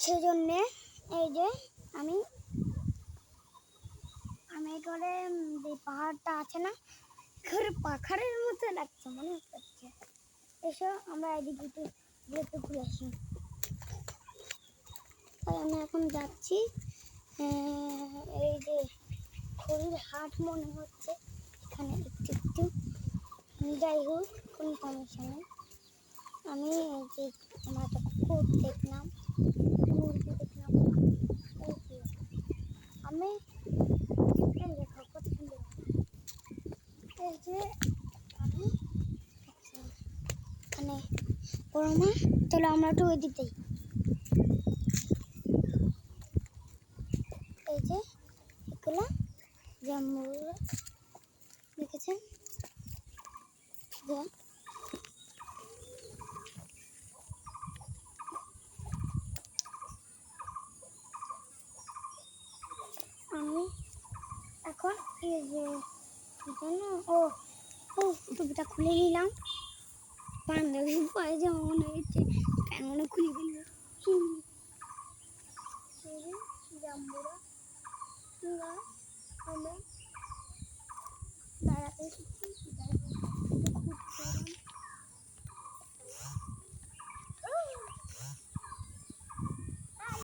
সেই জন্যে এই যে আমি করে যে পাহাড়টা আছে না, পাখারের মতো লাগছে মনে হচ্ছে। এসো আমরা এদিকে ঘুরে ঘুরে আসি। তাই আমি এখন যাচ্ছি এই যে খড়ির হাট মনে হচ্ছে এখানে একটু একটু। যাই হোক কোনো সমস্যা নেই। আমি এই যে আমার একটা কুকুর দেখলাম, মুরগি দেখলাম, আমি এই দেখো কত সুন্দর। এই যে আমি এখানে গরমা, তাহলে আমরা একটু ওই দিক যাই। এই যে এগুলো জাম্বুরা দেখেছেন, আমি এখন এই যে টুপিটা খুলে নিলাম। বান্ধবী পরে যেমন মনে হচ্ছে কেমন খুলে ফেলবে। জাম্বুরা আমরা বেড়াতে এসেছি, ঘুরতে